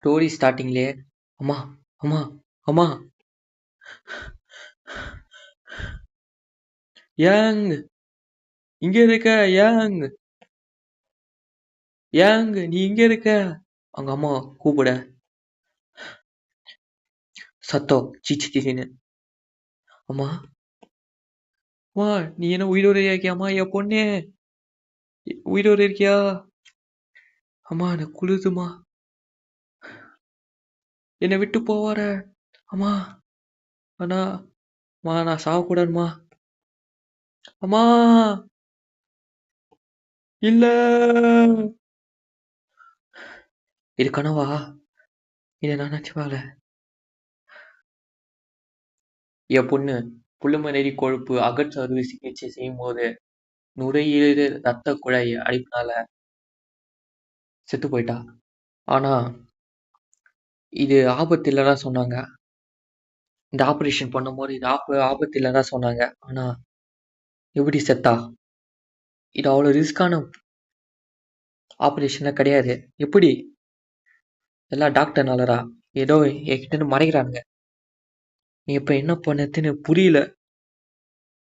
Story ஸ்டார்டிங்லயே அம்மா அம்மா அம்மா யாங் இங்க இருக்க யாங் யாங் நீ இங்க இருக்க அவங்க அம்மா கூப்பிட சத்தம் சீச்சி திடீர்னு அம்மா அம்மா நீ என்ன உயிரோட இருக்கியாம்மா என் பொண்ணே உயிரோட இருக்கியா அம்மா எனக்கு குளிருதுமா என்னை விட்டு போவார அம்மா அண்ணா அம்மா நான் சாகக்கூடாதுமா அம்மா இல்ல இது கனவா இதை நான் நினைச்சுவால என் பொண்ணு புள்ளுமநெறி கொழுப்பு அகற்று அறுவை சிகிச்சை செய்யும் போது நுரையீரல் ரத்த குழாய் அடைப்புனால செத்து போயிட்டா. ஆனா இது ஆபத்து இல்லைன்னா சொன்னாங்க. இந்த ஆபரேஷன் பண்ணும்போது இது ஆபத்து இல்லைன்னா சொன்னாங்க. ஆனா எப்படி செத்தா? இது அவ்வளவு ரிஸ்கான ஆபரேஷன்லாம் கிடையாது. எப்படி? எல்லாம் டாக்டர் நல்லரா ஏதோ என்கிட்ட இருந்து மறைக்கிறானுங்க. நீ இப்ப என்ன பண்ணதுன்னு புரியல.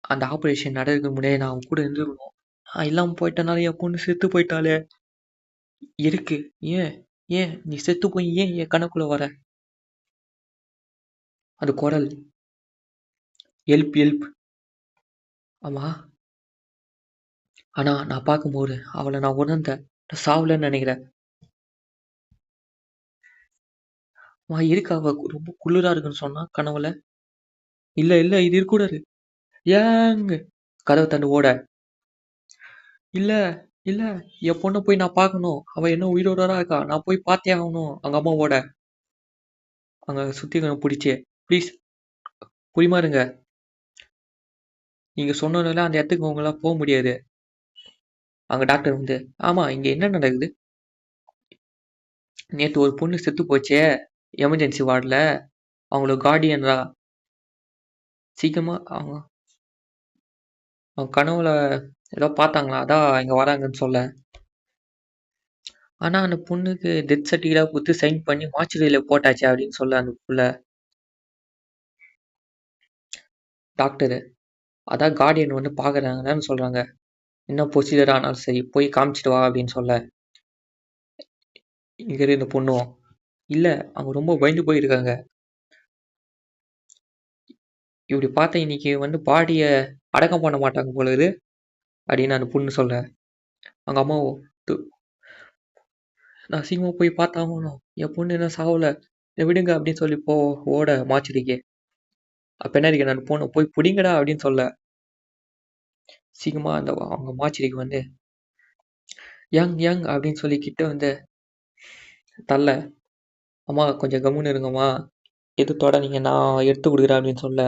அந்த ஆபரேஷன் நடக்கிறதுக்கு முன்னாடியே நான் அவன் கூட இருந்துருக்கணும். நான் இல்லாம போயிட்டனால என் பொண்ணு செத்து போயிட்டாளே. இருக்கு. ஏன் ஏன் நீ செத்து போய் ஏன் என் கணக்குள்ள வர? அது குரல். Help help. ஆமா. ஆனா நான் பார்க்கும்போது அவளை நான் உணர்ந்தேன். நான் சாவலன்னு நினைக்கிறேன். இருக்கு அவ ரொம்ப குளிரா இருக்குன்னு சொன்னா கனவுல. இல்ல இல்ல இது இருக்கக்கூடாது. ஏங்க கதவை தண்டு ஓட. இல்ல இல்ல என் பொண்ணை போய் நான் பார்க்கணும். அவ என்ன உயிரோட இருக்கா. நான் போய் பார்த்தே ஆகணும். அங்க அம்மா ஓட. அங்க சுத்தி பிடிச்சி ப்ளீஸ் புரியுமாருங்க. நீங்க சொன்னதுனால அந்த இடத்துக்கு உங்களால போக முடியாது. அங்க டாக்டர் வந்து ஆமா இங்க என்ன நடக்குது? நேத்து ஒரு பொண்ணு செத்து போச்சே எமர்ஜென்சி வார்டுல. அவங்களோட கார்டியன்ரா. சீக்கிரமா அவங்க அவங்க கனவுல ஏதோ பார்த்தாங்களா அதான் இங்க வராங்கன்னு சொல்ல. ஆனா அந்த பொண்ணுக்கு டெத் சர்டிஃபிகேட்டா கொடுத்து சைன் பண்ணி மார்ச்சுரியில போட்டாச்சு அப்படின்னு சொல்ல அந்த புள்ள. டாக்டரு அதான் கார்டியன் வந்து பாக்குறாங்கன்னு சொல்றாங்க. என்ன ப்ரொசீஜர் ஆனாலும் சரி போய் காமிச்சிட்டு வா அப்படின்னு சொல்ல. இங்க இந்த பொண்ணும் இல்ல அவங்க ரொம்ப பயந்து போயிருக்காங்க. இப்படி பார்த்தா இன்னைக்கு வந்து பாடிய அடக்கம் பண்ண மாட்டாங்க போல இது அப்படின்னு அந்த பொண்ணு சொல்ல. அவங்க அம்மாவும் நான் சீக்கிரமா போய் பார்த்தாகணும். என் பொண்ணு என்ன சாவல. இதை விடுங்க அப்படின்னு சொல்லி ஓட மார்ச்சுரிக்கு. அப்ப என்ன இருக்கு நான் பொண்ணு போய் பிடிங்கடா அப்படின்னு சொல்ல. சீக்கிரமா அந்த அவங்க மார்ச்சுரிக்கு வந்து யங் யங் அப்படின்னு சொல்லி கிட்ட வந்து தள்ள. அம்மா கொஞ்சம் கம்முன்னு இருங்கம்மா. எது நீங்க நான் எடுத்து கொடுக்குறேன் அப்படின்னு சொல்ல.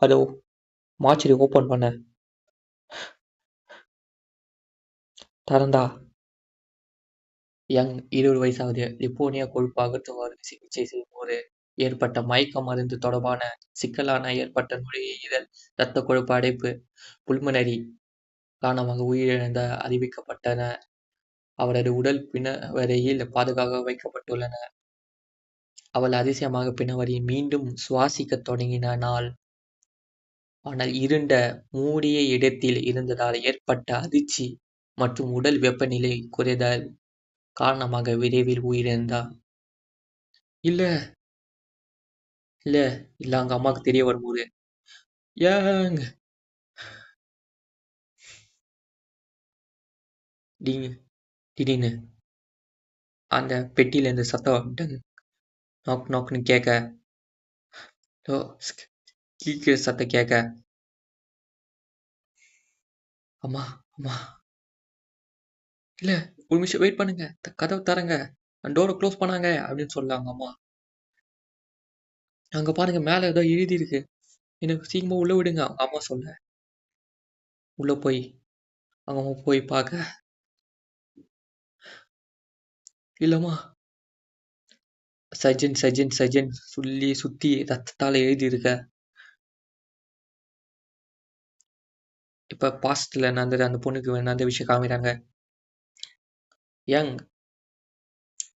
அதோ மார்ச்சுரி ஓப்பன் பண்ண திறந்தா யங் 20 வயசாகுது. லிப்போனியா கொழுப்பு அகற்றுவாறு சிகிச்சை செய்யும்போது ஏற்பட்ட மயக்க மருந்து தொடர்பான சிக்கலான ஏற்பட்ட நுரையீரல் இரத்த கொழுப்பு அடைப்பு புல்மனரி காரணமாக உயிரிழந்த அறிவிக்கப்பட்டன. அவரது உடல் பிணவரையில் பாதுகாப்பாக வைக்கப்பட்டுள்ளன. அவள் அதிசயமாக பிணவரையில் மீண்டும் சுவாசிக்கத் தொடங்கின நாள். ஆனால் இருண்ட மூடிய இடத்தில் இருந்ததால் ஏற்பட்ட அதிர்ச்சி மற்றும் உடல் வெப்பநிலை குறைதல் காரணமாக விரைவில் உயிரிழந்தார். இல்ல இல்ல இல்ல அவங்க அம்மாவுக்கு தெரிய வரும்போது ஏங்க திடீர்னு அந்த பெட்டியில இருந்து சத்தம் டங் நாக் நாக்னு கேட்க கீழ்கிற சத்தம் கேட்க அம்மா அம்மா இல்ல ஒரு நிமிஷம் வெயிட் பண்ணுங்க கதவை தரங்க டோரை க்ளோஸ் பண்ணாங்க அப்படின்னு சொல்லாங்க அம்மா. அங்க பாருங்க மேல ஏதோ எழுதி இருக்கு. எனக்கு சீக்கிரமா உள்ள விடுங்க அவங்க அம்மா சொல்ல. உள்ள போய் அவங்க அம்மா போய் பார்க்க இல்லம்மா சஜன் சஜன் சஜன் சொல்லி சுத்தி ரத்தத்தால எழுதி இருக்க. இப்ப பாஸ்ட்ல நடந்தது அந்த பொண்ணுக்கு நடந்த விஷயம் காமிக்கிறாங்க. யங்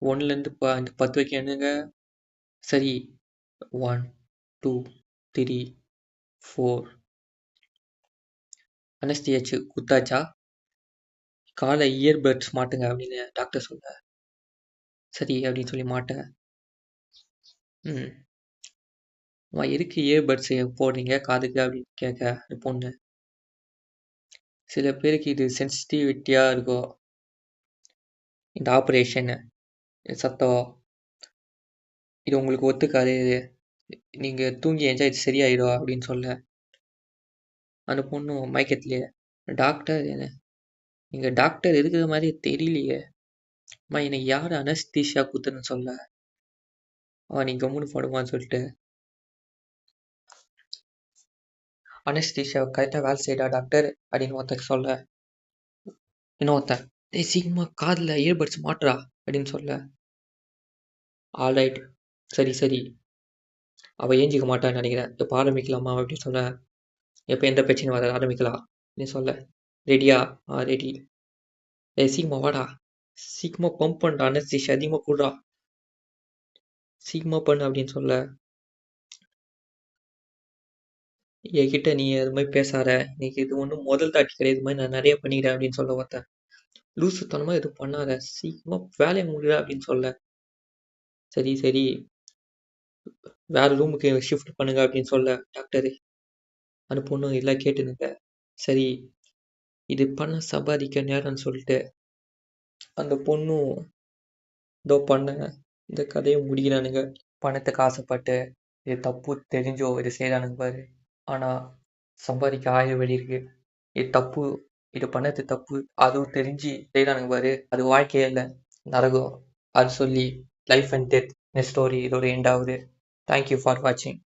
1லேருந்து 10 வரைக்கும் எண்ணுங்க. சரி. 1 2 3 4 அனஸ்தியாச்சு குத்தாச்சா? காலை இயர்பட்ஸ் மாட்டுங்க அப்படின்னு டாக்டர் சொல்ல. சரி அப்படின்னு சொல்லி மாட்டேன். எதுக்கு இயர்பட்ஸ் போடுறீங்க காதுக்கு அப்படின்னு கேட்க அந்த பொண்ணு. சில பேருக்கு இது சென்சிட்டிவிட்டியாக இருக்கும், இந்த ஆப்ரேஷன் சத்தம் இது உங்களுக்கு ஒத்துக்காது, நீங்கள் தூங்கி என்ஜாய் இது சரியாயிடும் அப்படின்னு சொல்ல. அந்த பொண்ணு மயக்கத்திலேயே, டாக்டர் என்ன நீங்கள் டாக்டர் இருக்கிற மாதிரி தெரியலையே, அம்மா எனக்கு யார் அனஸ்தீஷியா குத்துன்னு சொல்ல. நீ கம்முன்னு போடுமான்னு சொல்லிட்டு அனஸ்தீஷியா கரெக்டாக வேலை செய்யடா டாக்டர் அப்படின்னு ஒருத்தர் சொல்ல. இன்னொருத்தன் சீக்கிரமா காதில் இயர்பட்ஸ் மாட்டுறா அப்படின்னு சொல்ல. ஆல்ரைட், சரி சரி, அவள் ஏஞ்சிக்க மாட்டான்னு நினைக்கிறேன், இப்போ ஆரம்பிக்கலாமா அப்படின்னு சொல்ல. எப்போ எந்த பிரச்சனையும் வர ஆரம்பிக்கலாம் அப்படின்னு சொல்ல. ரெடியா? ரெடி. சீக்கிரமா வாடா, சீக்கிரமா பம்ப் பண்ணுறா, அனஸ்தீஷியா அதிகமாக கூடுறா, சீக்கிரமா பண்ணு அப்படின்னு சொல்ல. என்கிட்ட நீ அது மாதிரி பேசாத, இன்னைக்கு இது ஒன்றும் முதல் தாட்டி கிடையாது, இது மாதிரி நான் நிறைய பண்ணிக்கிறேன் அப்படின்னு சொல்ல. பார்த்தேன் லூசுத்தனமாக எதுவும் பண்ணாத, சீக்கிரமா வேலையை முடியல அப்படின்னு சொல்ல. சரி சரி, வேற ரூமுக்கு ஷிஃப்ட் பண்ணுங்க அப்படின்னு சொல்ல டாக்டரு. அந்த பொண்ணு எல்லாம் கேட்டுனுங்க. சரி இது பண்ண சம்பாதிக்க நேரம்னு சொல்லிட்டு அந்த பொண்ணும் இதோ பண்ண இந்த கதையை முடிக்கிறானுங்க. பணத்துக்கு ஆசைப்பட்டு இது தப்பு தெரிஞ்சோ இது செய்கிறானுங்க பாரு. ஆனால் சம்பாதிக்க 1000 வழி இருக்கு. இது தப்பு, இது பண்ணது தப்பு, அதுவும் தெரிஞ்சு செய்கிறானுங்க பாரு, அது வாழ்க்கையே இல்லை, நரகம். அது சொல்லி லைஃப் அண்ட் டெத் ஸ்டோரி இதோட எண்ட் ஆகுது. தேங்க்யூ ஃபார் வாட்சிங்.